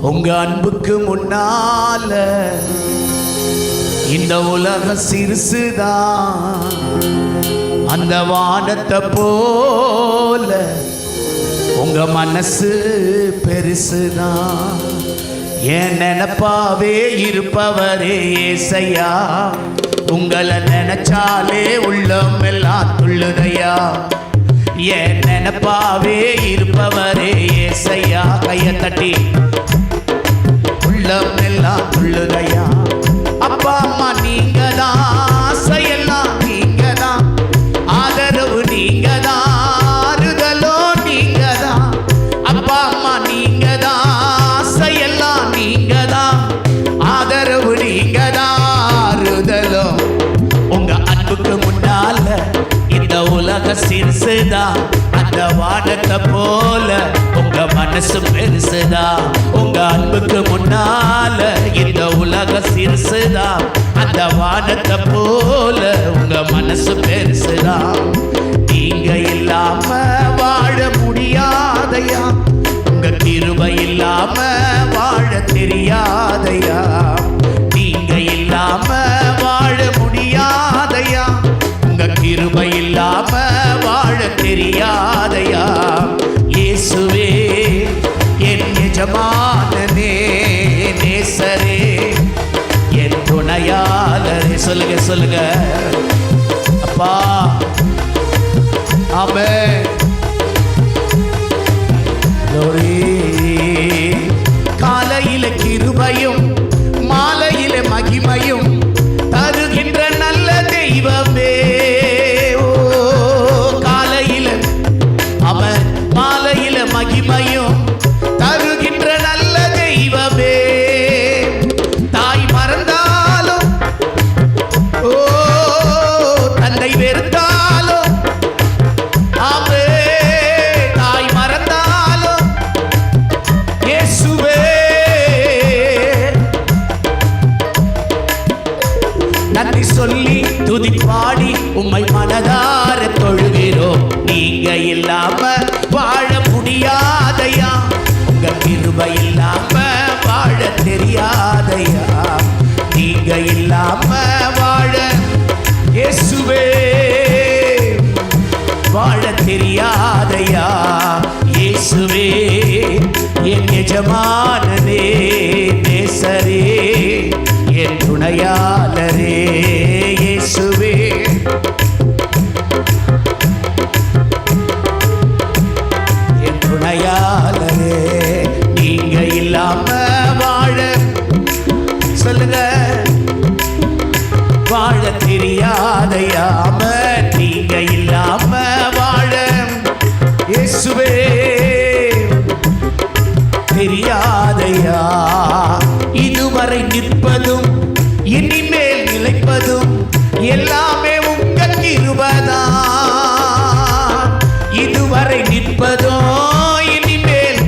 உங்க அன்புக்கு முன்னால இந்த உலகம் சிறுசுதான், அந்த வானத்தை போல உங்க மனசு பெருசுதான். என் நினைப்பாவே இருப்பவரே ஏசையா, உங்களை நினைச்சாலே உள்ளம் எல்லாம் துள்ளுதையா. என் நினைப்பாவே இருப்பவரே ஏசையா, கையை தட்டி உள்ளம் எல்லாம் துள்ளுதையா. அப்பா அம்மா நீங்க தான், ஆசையெல்லாம் நீங்க தான், ஆதரவு நீங்க தான், ஆறுதலோ நீங்க தான். அப்பா அம்மா நீங்க தான், ஆசையெல்லாம் நீங்க தான், ஆதரவு நீங்க தான், ஆறுதலோ. உங்க அன்புக்கு முன்னால இந்த உலக சிறுசுதான், அந்த வானத்தை போல உங்க மனசு பெருசுதான். உங்க அன்புக்கு முன்னால இந்த உலக சிறுசுதான், அந்த வானத்தை போல உங்க மனசு பெருசுதான். நீங்க இல்லாம வாழ முடியாதையா, உங்க கிருபை இல்லாம வாழ தெரியாதையா. நீங்க இல்லாம வாழ முடியாதையா, உங்க கிருபை இல்லாம வாழ தெரியாதையா. இயேசுவே என் எஜமானனே, நேசரே, என் துணையாளரே. சொல்லுங்க சொல்லுங்க அப்பா. ஆமென். காலையில கிருபையும் மாலையில மகிமையும் தருகின்ற நல்ல தெய்வமே. ஓ காலையில அவன் மாலையில மகிமையும் தருகின்ற நல்ல தெய்வமே. தாய் மறந்தாலும் ஓ தந்தை வெறுத்தாலும், ஆமே தாய் மறந்தாலும் இயேசுவே நன்றி சொல்லி துதி பாடி உம்மை மனதார தொழுகிறோம். நீங்க இல்லாம வாழ முடியாதையா, உங்க கிருபை இல்லாம வாழ தெரியாதையா. நீங்க இல்லாம வாழ இயேசுவே வாழ தெரியாதையா. இயேசுவே என் எஜமானனே, நேசரே, என் துணையாளரே. இயேசுவே என் துணையாளரே. நீங்க இல்லாம வாழ சொல்லுங்க வாழ தெரியாதையாம. நீங்க இல்லாம வாழ இயேசுவே தெரியாதையா. இதுவரை நிற்பதும் இனிமேல் நிலைப்பதும் எல்லாமே உங்க கிருபைதான். இதுவரை நிற்பதும் இனிமேல்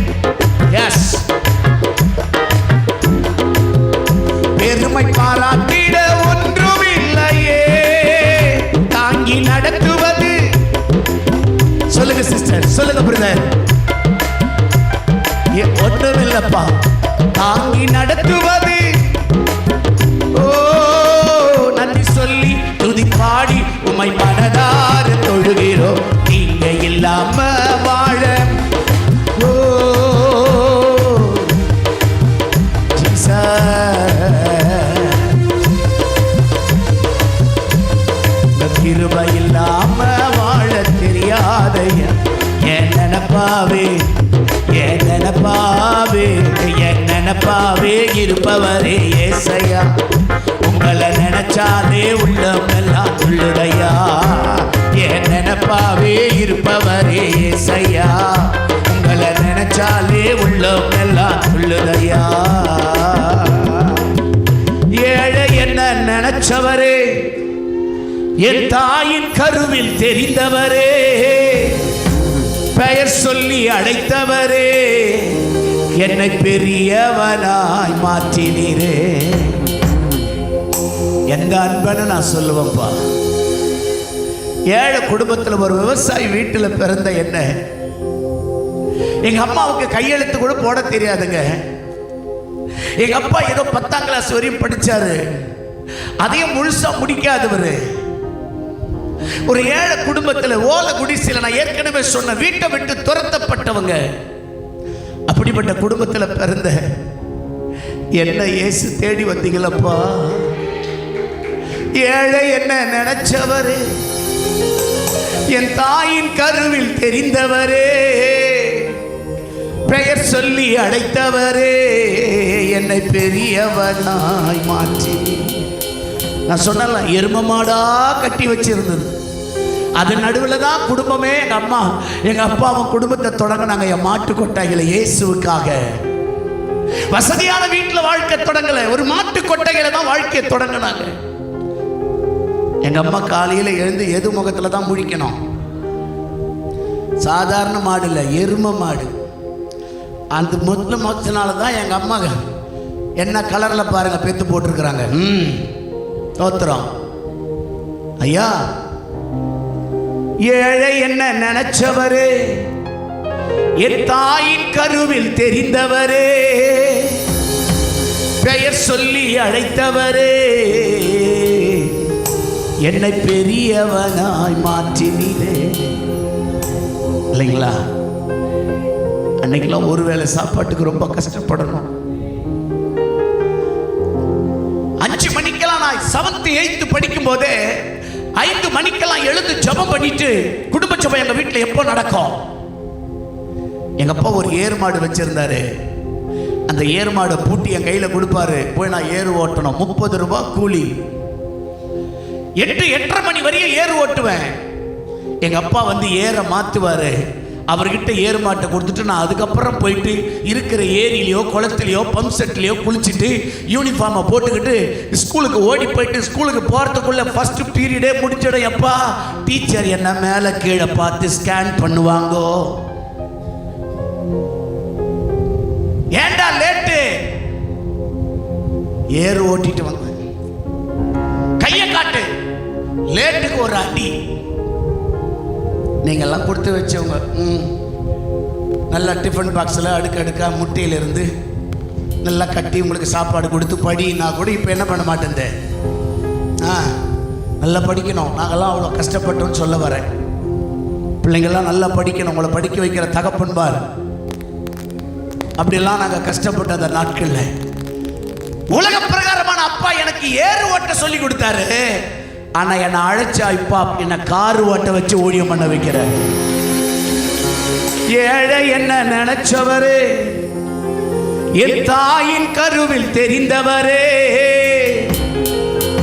எஸ் பெருமை பாராட்டிட ஒன்றும் இல்லையே, தாங்கி நடத்துவது. சொல்லுங்க சிஸ்டர், சொல்லுங்க பிரதர். ஒன்றும் இல்லப்பா, தாங்கி நடத்துவது. ஓ நன்றி சொல்லி துதி பாடி உம்மை மனதார தொழுகிறோம். நீங்க இல்லாம வாழ ஓ கிருபை இல்லாம வாழ தெரியாதையா. என் நினைப்பாவே என் நினைப்பாவே என் நினைப்பாவே இருப்பவரே ஏசையா, உங்களை நினைச்சாலே உள்ளம் எல்லாம் துள்ளுதையா. என் நினைப்பாவே இருப்பவரே ஏசையா, உங்களை நினைச்சாலே உள்ளம் எல்லாம் துள்ளுதையா. ஏழை என்ன நினைச்சவரே, என் தாயின் கருவில் தெரிந்தவரே, பெயர் சொல்லி அழைத்தவரே, என்னை பெரியவனாய் மாற்றினீரே. எந்த அன்பன்னு நான் சொல்லுவேன்ப்பா. ஏழை குடும்பத்தில் ஒரு விவசாயி வீட்டில் பிறந்த என்ன, எங்க அம்மாவுக்கு கையெழுத்து கூட போட தெரியாதுங்க. எங்க அப்பா ஏதோ 10ஆம் கிளாஸ் வரையும் படிச்சாரு, அதையும் முழுசா முடிக்காதவர். ஒரு ஏழை குடும்பத்தில் ஓலை குடிசையில், நான் ஏற்கனவே சொன்ன வீட்டை விட்டு துரத்தப்பட்டவங்க. அப்படிப்பட்ட குடும்பத்தில் பிறந்த என்ன இயேசு தேடி வந்தீங்களப்பா. ஏழை என்ன நினைச்சவரு, என் தாயின் கருவில் தெரிந்தவரே, பெயர் சொல்லி அழைத்தவரே, என்னை பெரியவனாய் மாற்றி. நான் சொன்னல, எரும மாடா கட்டி வச்சிருந்தது, அது நடுவில் தான் குடும்பமே. எங்க அப்பாவும் குடும்பத்தை தொடங்கினாங்க என் மாட்டு கொட்டாய்களை இயேசுவுக்காக. வசதியான வீட்டில் வாழ்க்கை தொடங்கல, ஒரு மாட்டு கொட்டைகளை தான் வாழ்க்கையை தொடங்கினாங்க. எங்க அம்மா காலையில் எழுந்து எது முகத்தில் தான் முழிக்கணும். சாதாரண மாடு இல்லை, எரும மாடு. அந்த முகத்தினால தான் எங்க அம்மா என்ன கலரில் பாருங்க பெத்து போட்டிருக்கிறாங்க. தோத்திரம் ஐயா. ஏழை என்ன நினைச்சவரே, என் தாயின் கருவில் தெரிந்தவரே, பெயர் சொல்லி அழைத்தவரே, என்னை பெரியவனாய் மாற்றினீரே. இல்லைங்களா? அன்னைக்கெல்லாம் ஒருவேளை சாப்பாட்டுக்கு ரொம்ப கஷ்டப்படணும். 5 மணிக்கெல்லாம் நான் 7th 8th படிக்கும் போதே 5 மணிக்கெல்லாம் எழுந்து ஜெபம் பண்ணிட்டு குடும்ப ஜெபம் எங்க வீட்டில் எப்போ நடக்கும். எங்க அப்பா ஒரு ஏர் மாடு வச்சிருந்தாரு. அந்த ஏர் மாடை பூட்டி என் கையில கொடுப்பாரு. போய் நான் ஏறு ஓட்டணும். 30 ரூபாய் கூலி. 8-8:30 மணி வரையும் ஏறு ஓட்டுவேன். எங்க அப்பா வந்து ஏரை மாத்துவாரு. அவர்கிட்ட ஏறு மாட்டை கொடுத்துட்டு நான் அதுக்கப்புறம் போயிட்டு இருக்கிற ஏரியிலையோ குளத்துலையோ பம்ப் செட்லையோ குளிச்சுட்டு யூனிஃபார்மை போட்டுக்கிட்டு ஸ்கூலுக்கு ஓடி போயிட்டு ஸ்கூலுக்கு போகிறதுக்குள்ள ஃபர்ஸ்ட் பீரியடே முடிச்சிடும். எப்பா டீச்சர் என்ன மேலே கீழே பார்த்து ஸ்கேன் பண்ணுவாங்கோ. ஏண்டா லேட்டு? ஏறு ஓட்டிட்டு வந்தேன். கையை காட்டு, லேட்டுக்கு ஒரு அடி. நீங்கள்லாம் கொடுத்து வச்சவங்க நல்லா டிஃபன் பாக்ஸில் அடுக்கடுக்காக முட்டையிலிருந்து நல்லா கட்டி உங்களுக்கு சாப்பாடு கொடுத்து படினா கூட இப்போ என்ன பண்ண மாட்டேன். நல்லா படிக்கணும். நாங்கள்லாம் அவ்வளோ கஷ்டப்பட்டோன்னு சொல்ல வரேன். பிள்ளைங்கள்லாம் நல்லா படிக்கணும். உங்களை படிக்க வைக்கிற தகப்பன்பார். அப்படிலாம் நாங்கள் கஷ்டப்பட்ட அந்த நாட்களில் உலக பிரகாரமான அப்பா எனக்கு ஏறு ஓட்ட சொல்லி கொடுத்தாரு. ஆனா என்னை அழைச்சா இப்பா என்ன காரு ஓட்ட வச்சு ஊழியம் பண்ண வைக்கிற. ஏழை என்ன நினைச்சவரே, என் தாயின் கருவில் தெரிந்தவரே,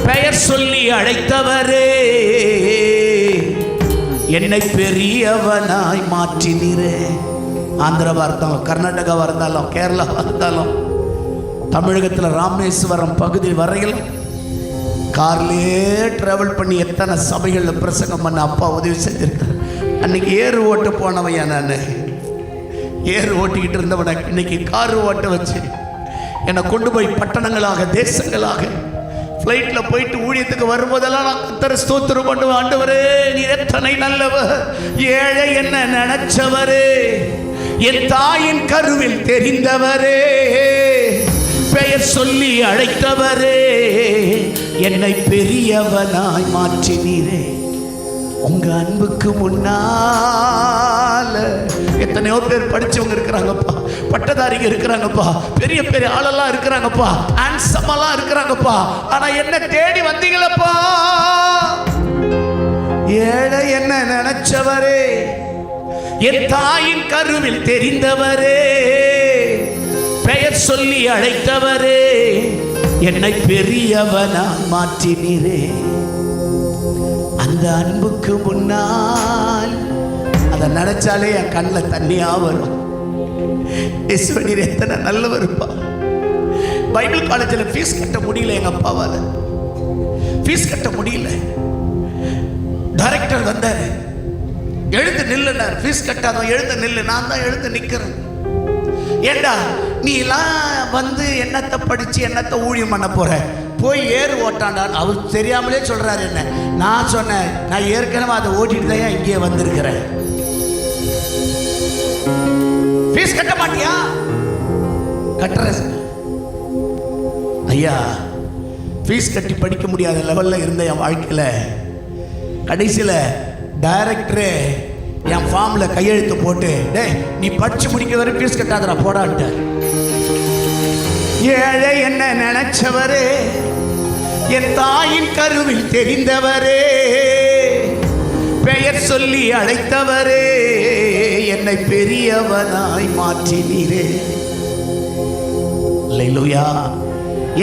பெயர் சொல்லி அழைத்தவரே, என்னை பெரியவனாய் மாற்றினீரே. ஆந்திராவா இருந்தாலும் கர்நாடகாவா இருந்தாலும் கேரளாவா இருந்தாலும் தமிழகத்தில் ராமேஸ்வரம் பகுதி வரையில் கார்லேயே ட்ராவல் பண்ணி எத்தனை சபைகளில் பிரசங்கம் பண்ண அப்பா உதவி செஞ்சிருக்காரு. அன்னைக்கு ஏறு ஓட்டு போனவையா நான். ஏறு ஓட்டிக்கிட்டு இருந்தவனை இன்னைக்கு காரு ஓட்ட வச்சு என்னை கொண்டு போய் பட்டணங்களாக தேசங்களாக ஃப்ளைட்டில் போயிட்டு ஊழியத்துக்கு வரும்போதெல்லாம் நான் கர்த்தரை ஸ்தோத்திரம் பண்ணுவேன். ஆண்டவரே நீர் எத்தனை நல்லவர். ஏழை என்ன நினைச்சவரே, என் தாயின் கருவில் தெரிந்தவரே, பெயர் சொல்லி அழைத்தவரே, என்னை பெரியவனாய் மாற்றினீரே. உங்க அன்புக்கு முன்னால எத்தனையோ பேர் படிச்சவங்க இருக்கிறாங்கப்பா, பட்டதாரிங்க இருக்கிறாங்கப்பா, பெரிய பெரிய ஆளெல்லாம் இருக்கிறாங்கப்பா, ஹேண்ட்ஸமெல்லாம் இருக்கிறாங்கப்பா. ஆனா என்ன தேடி வந்தீங்களப்பா. ஏழை என்ன நினைச்சவரே, என் தாயின் கருவில் தெரிந்தவரே, பெயர் சொல்லி அழைத்தவரே, என்னை பெரியவனாய் மாற்றினீரே. அந்த அன்புக்கு முன்னால் அதை நினைச்சாலே என் கண்ணில் தண்ணியா வரும். ஈஸ்வரர் எத்தனை நல்லவருப்பா. பைபிள் காலேஜில் ஃபீஸ் கட்ட முடியல எங்க அப்பாவால். ஃபீஸ் கட்ட முடியல. டைரக்டர் வந்தார், எழுந்து நில்லுனார். ஃபீஸ் கட்டாதான் எழுந்து நில்லு. நான் தான் எழுந்து நிற்கிறேன். ஏண்டா நீ எல்லாம் வந்து என்னத்தை படிச்சு என்னத்தை ஊழியம் பண்ண போற, போய் ஏறு ஓட்டாண்டான்னு அவர் தெரியாமலே சொல்றாரு. என்ன நான் சொன்னேன், நான் ஏற்கனவே அதை ஓட்டிட்டு தான் இங்கே வந்திருக்கிறேன். ஃபீஸ் கட்ட மாட்டியா? கட்டுற. ஐயா, ஃபீஸ் கட்டி படிக்க முடியாத லெவலில் இருந்த என் வாழ்க்கையில் கடைசியில் டைரக்டரே என் ஃபார்மில் கையெழுத்து போட்டு, டே நீ படித்து முடிக்க வரை ஃபீஸ் கட்டாதடா போடான்ட்ட. ஏழை என்ன நினைச்சவரே, என் தாயின் கருவில் தெரிந்தவரே, பெயர் சொல்லி அழைத்தவரே, என்னை பெரியவனாய் மாற்றினீரே. அல்லேலூயா.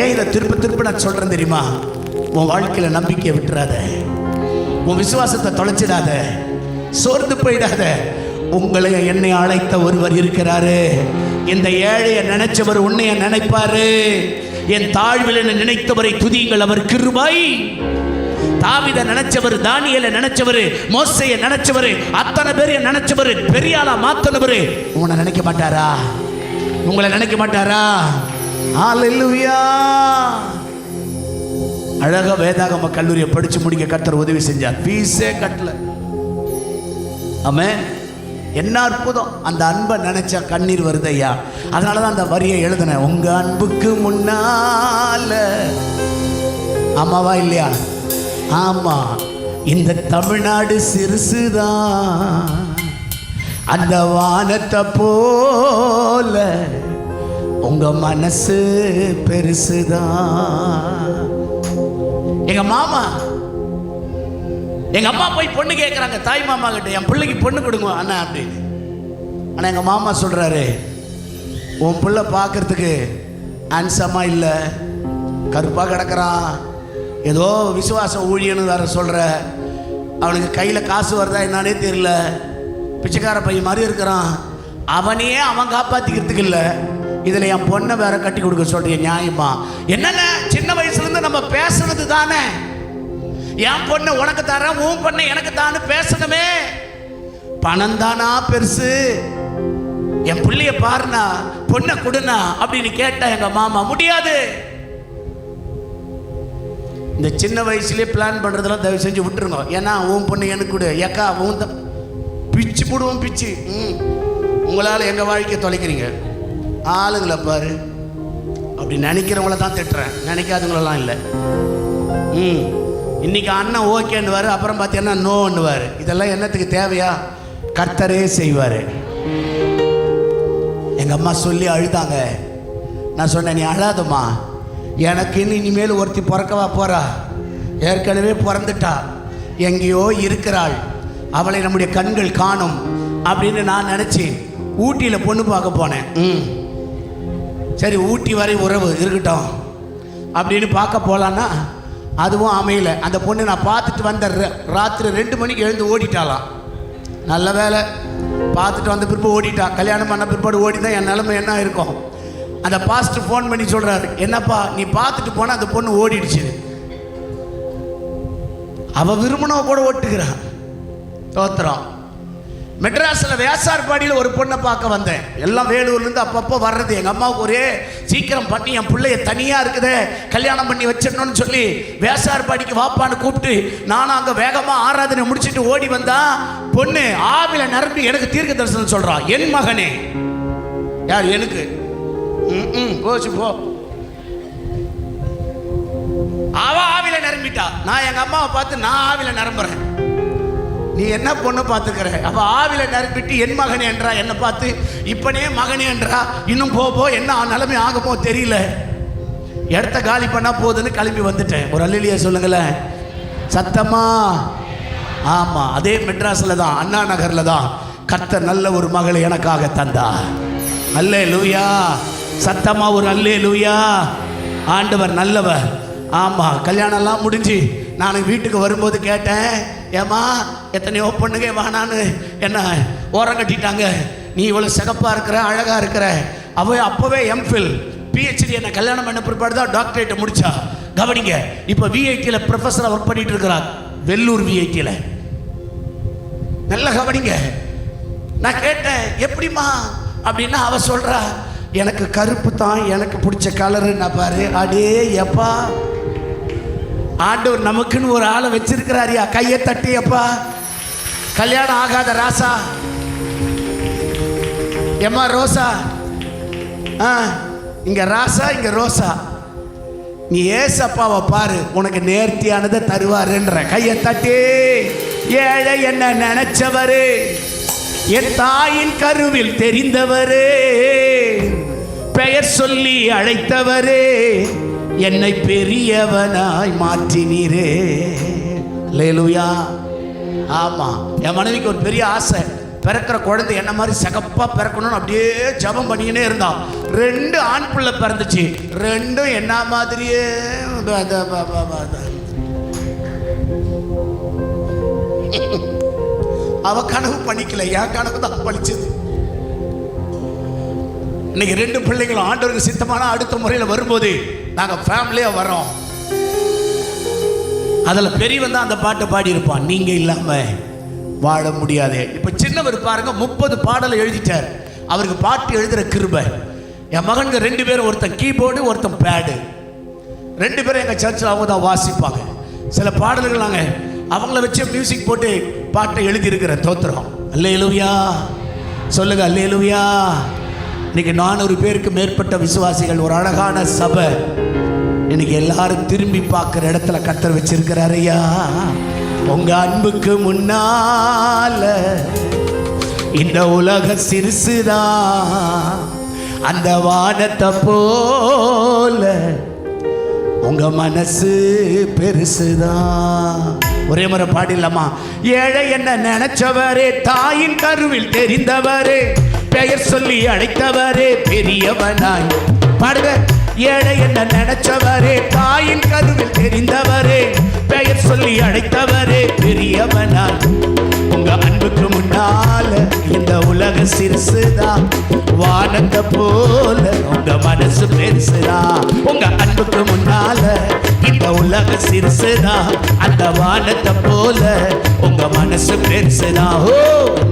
ஏன் இதை திருப்ப நான் சொல்றேன் தெரியுமா? உன் வாழ்க்கையில நம்பிக்கையை விட்டுறாத, உன் விசுவாசத்தை தொலைச்சிடாத, சோர்ந்து போயிடாத. உங்களை என்னை அழைத்த ஒருவர் இருக்கிறாரு. இந்த ஏழையை நினைச்சவர் உன்னைய நினைப்பாரு. என் தாழ்வில் என்ன நினைத்தவரை துதியுங்கள், அவர் கிருபை. தாவீதை நினைச்சவர், தானியேலை நினைச்சவர், மோசேயை நினைச்சவர், அத்தனை பேரைய நினைச்சவர், பெரிய ஆளா மாத்தனவர் உன்னை நினைக்க மாட்டாரா? உங்களை நினைக்க மாட்டாரா? ஹல்லேலூயா. அழகா வேதாகம கல்லூரியை படிச்சு முடிக்க கர்த்தர் உதவி செஞ்சார். ஃபீஸே கட்டல. ஆமென். என்ன அற்புதம்! அந்த அன்பை நினைச்சா கண்ணீர் வருது ஐயா. அதனாலதான் அந்த வரியை எழுதினேன். உங்க அன்புக்கு முன்னால, ஆமாவா இல்லையா? ஆமா. இந்த தமிழ்நாடு சிறுசுதான், அந்த வானத்தை போல உங்க மனசு பெருசுதான். எங்க அம்மா போய் பொண்ணு கேட்குறாங்க தாய் மாமா கிட்ட, என் பிள்ளைக்கு பொண்ணு கொடுங்க அண்ணா அப்படின்னு. ஆனால் எங்கள் மாமா சொல்கிறாரு, உன் பிள்ளை பார்க்கறதுக்கு ஹேண்ட்ஸமாக இல்லை, கருப்பாக கிடக்கிறான், ஏதோ விசுவாச ஊழியன்னு வேற சொல்கிற, அவனுக்கு கையில் காசு வருதா என்னன்னே தெரியல, பிச்சைக்கார பையன் மாதிரி இருக்கிறான், அவனையே அவன் காப்பாற்றிக்கிறதுக்கு இல்லை, இதில் என் பொண்ணை வேற கட்டி கொடுக்க சொல்றிய, நியாயமா? என்னென்ன சின்ன வயசுலேருந்து நம்ம பேசுனது தானே, என் பொண்ணை உனக்கு தரேன், உன் பொண்ணை எனக்கு தானே பேசணுமே. பணம் தானா பெருசு? என் பிள்ளைய பாருனா, பொண்ணை கொடுனா அப்படின்னு கேட்டா எங்க மாமா முடியாது. இந்த சின்ன வயசுலேயே பிளான் பண்றதெல்லாம் தயவு செஞ்சு விட்டுருங்க. ஏன்னா உன் பொண்ணு எனக்கு கொடு, ஏக்கா உன் பிச்சு போடுவோம் பிச்சு. உங்களால் எங்க வாழ்க்கையை தொலைக்கிறீங்க. ஆளுங்களை பாரு, அப்படி நினைக்கிறவங்கள தான் திட்டுறேன், நினைக்காதவங்களெல்லாம் இல்லை. இன்னைக்கு அண்ணன் ஓகேன்னுவாரு, அப்புறம் பார்த்தீங்கன்னா நோன்னுவாரு. இதெல்லாம் என்னத்துக்கு தேவையா? கர்த்தரே செய்வார். எங்கள் அம்மா சொல்லி அழுதாங்க. நான் சொன்னேன், நீ அழாதம்மா, எனக்கு இனிமேல் ஒருத்தி பிறக்கவா போறா, ஏற்கனவே பிறந்துட்டா, எங்கேயோ இருக்கிறாள், அவளை நம்முடைய கண்கள் காணும் அப்படின்னு நான் நினச்சி ஊட்டியில் பொண்ணு பார்க்க போனேன். சரி, ஊட்டி வரை உறவு இருக்கட்டும் அப்படின்னு பார்க்க போகலான்னா அதுவும் அமையல. அந்த பொண்ணு நான் பார்த்துட்டு வந்த ராத்திரி 2 மணிக்கு எழுந்து ஓடிட்டாலாம். நல்ல வேலை, பார்த்துட்டு வந்த பிற்பாடு ஓடிட்டா. கல்யாணம் பண்ண பிற்பாடு ஓடிதான் என் நிலைமை என்ன இருக்கும். அந்த பாஸ்டர் ஃபோன் பண்ணி சொல்கிறாரு, என்னப்பா நீ பார்த்துட்டு போனால் அந்த பொண்ணு ஓடிடுச்சு, அவள் விரும்பினவ கூட ஓட்டுக்கிறான். தோத்திரம். மெட்ராஸில் வேசார்பாடியில் ஒரு பொண்ணை பார்க்க வந்தேன். எல்லாம் வேலூர்லேருந்து அப்பப்போ வர்றது. எங்கள் அம்மாவுக்கு ஒரே சீக்கிரம் பண்ணி என் பிள்ளைய தனியாக இருக்குதே கல்யாணம் பண்ணி வச்சிடணும்னு சொல்லி வேசார்பாடிக்கு வாப்பான்னு கூப்பிட்டு நானும் அங்கே வேகமாக ஆராதனை முடிச்சுட்டு ஓடி வந்தா பொண்ணு ஆவில நிரம்பி எனக்கு தீர்க்க தரிசனம் சொல்கிறான். என் மகனே, யார் எனக்கு? போச்சு போ. அவ ஆவில நிரம்பிட்டா. நான் எங்கள் அம்மாவை பார்த்து நான் ஆவில நிரம்புறேன். நீ என்ன பொண்ணு பார்த்துக்கிற? அப்ப ஆவில நிரப்பிட்டு என் மகனே என்றா, என்னை பார்த்து இப்பனே மகனே என்றா. இன்னும் போ என்ன நிலைமை ஆகுமோ தெரியல. இடத்த காலி பண்ணா போதுன்னு கிளம்பி வந்துட்டேன். ஒரு அல்லேலூயா சொல்லுங்களேன் சத்தமா. ஆமா, அதே மெட்ராஸ்ல தான், அண்ணா நகர்ல தான் கர்த்தர் நல்ல ஒரு மகளை எனக்காக தந்தா. அல்லேலூயா. சத்தமா ஒரு அல்லேலூயா. ஆண்டவர் நல்லவர். ஆமா, கல்யாணம் எல்லாம் முடிஞ்சு நான் வீட்டுக்கு வரும்போது கேட்டேன், ஏமா எத்தனையோ பொண்ணுங்க வேணான்னு என்ன ஓரம் கட்டிட்டாங்க, நீ இவ்வளோ சிகப்பாக இருக்கிற, அழகாக இருக்கிற. அப்போவே எம்ஃபில் பிஹெச்டி என்னை கல்யாணம் பண்ண பிற்பாடு தான் டாக்டரேட்டை முடிச்சா. கவனிங்க, இப்போ விஐடியில் ப்ரொஃபஸராக ஒர்க் பண்ணிட்டு இருக்கிறார், வெள்ளூர் விஐடியில். நல்ல கவனிங்க. நான் கேட்டேன், எப்படிமா அப்படின்னா அவ சொல்கிறா, எனக்கு கருப்பு தான் எனக்கு பிடிச்ச கலரு. நான் பாரு, அடே எப்பா, ஆண்டவர் நமக்குன்னு ஒரு ஆளை வச்சிருக்கிறாரியா. கையை தட்டி அப்பா. கல்யாணம் ஆகாத ராசா, எம்மா ரோசா, இங்க ராசா இங்க ரோசா. நீ ஏசப்பாவை பாரு, உனக்கு நேர்த்தியானதை தருவாருன்ற. கையை தட்டி. ஏழை என்ன நினைச்சவரே, என் தாயின் கருவில் தெரிந்தவரே, பெயர் சொல்லி அழைத்தவரே, என்னை பெரியவனாய் மாற்றினீரே. அல்லேலூயா. ஆமா, என் மனைவிக்கு ஒரு பெரிய ஆசை, பிறக்கிற குழந்தை என்ன மாதிரி சகப்பா பிறக்கணும்னு அப்படியே ஜபம் பண்ணிக்கினே இருந்தான். 2 ஆண் பிள்ளை பிறந்துச்சு. 2 என்ன மாதிரியே அவ கனவு பண்ணிக்கல, என் கனவு தான் பழிச்சது. இன்னைக்கு 2 பிள்ளைகளும் ஆண்டவருக்கு சித்தமான அடுத்த முறையில் வரும்போது நாங்க ஃபேமிலியா வரோம். அதில் பெரியவன் தான் அந்த பாட்டை பாடி இருப்பான், நீங்க இல்லாம வாழ முடியாது. இப்ப சின்னவர் பாருங்க 30 பாடலை எழுதிட்டார். அவருக்கு பாட்டு எழுதுற கிருபை. என் மகன்க 2 பேரும், ஒருத்தன் கீபோர்டு ஒருத்தன் பேடு. 2 பேரும் எங்க சர்ச்சில் அவங்க தான் வாசிப்பாங்க. சில பாடல்கள் நாங்கள் அவங்கள வச்சு மியூசிக் போட்டு பாட்டை எழுதி இருக்கிற தோத்திரம். அல்லேலூயா சொல்லுங்க, அல்லேலூயா. இன்னைக்கு 400 பேருக்கு மேற்பட்ட விசுவாசிகள், ஒரு அழகான சபை. இன்னைக்கு எல்லாரும் திரும்பி பார்க்குற இடத்துல கர்த்தர் வச்சிருக்கிறார். ஐயா, உங்க அன்புக்கு முன்னால இந்த உலக சிறுசுதான், அந்த வானத்தை போல உங்க மனசு பெருசுதான். ஒரே முறை பாடிடலாமா? ஏழை என்ன நினைச்சவரே, தாயின் கருவில் தெரிந்தவரே, பெயர் சொல்லி அழைத்தவரே, பெரியவனாய். பாடுங்க. ஏழை என்ன நினைச்சவரே, தாயின் கருவில் தெரிந்தவரே, பெயர் சொல்லி அழைத்தவரே, பெரியவனாய். உங்க அன்புக்கு முன்னால இந்த உலக சிறுசுதான், வானத்தை போல உங்க மனசு பெருசுதான். உங்க அன்புக்கு முன்னால இந்த உலக சிறுசுதான், அந்த வானத்தை போல உங்க மனசு பெருசுதான். ஓ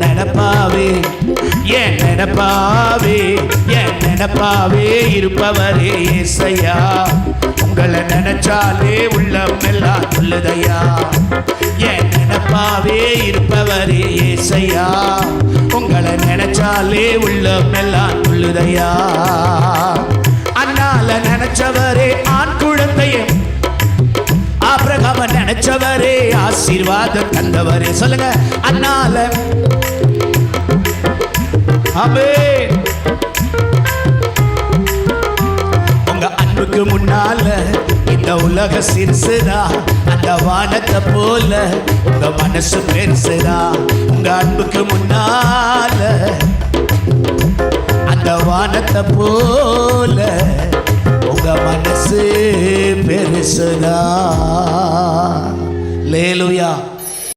நினைப்பாவே, ஏன் நினைப்பாவே, ஏன் நினைப்பாவே இருப்பவரே ஏசையா, உங்களை நினைச்சாலே உள்ளம் எல்லாம் சொல்லுதையா. ஏன் நினைப்பாவே இருப்பவரே ஏசையா, உங்களை நினைச்சாலே உள்ளம் எல்லாம் சொல்லுதையா. அண்ணால நினைச்சவரே, ஆண் குழந்தையே ஆபிரகாம நினைச்சவரே, ஆசீர்வாதம் தந்தவரே. சொல்லுங்க, அண்ணால. ஆமென். உங்க அன்புக்கு முன்னால இந்த உலக சிறுசுதா, அந்த வானத்தை போல உங்க மனசு பெருசுதா. உங்க அன்புக்கு முன்னால அந்த வானத்தை போல உங்க மனசு பெருசுதா. அல்லேலூயா.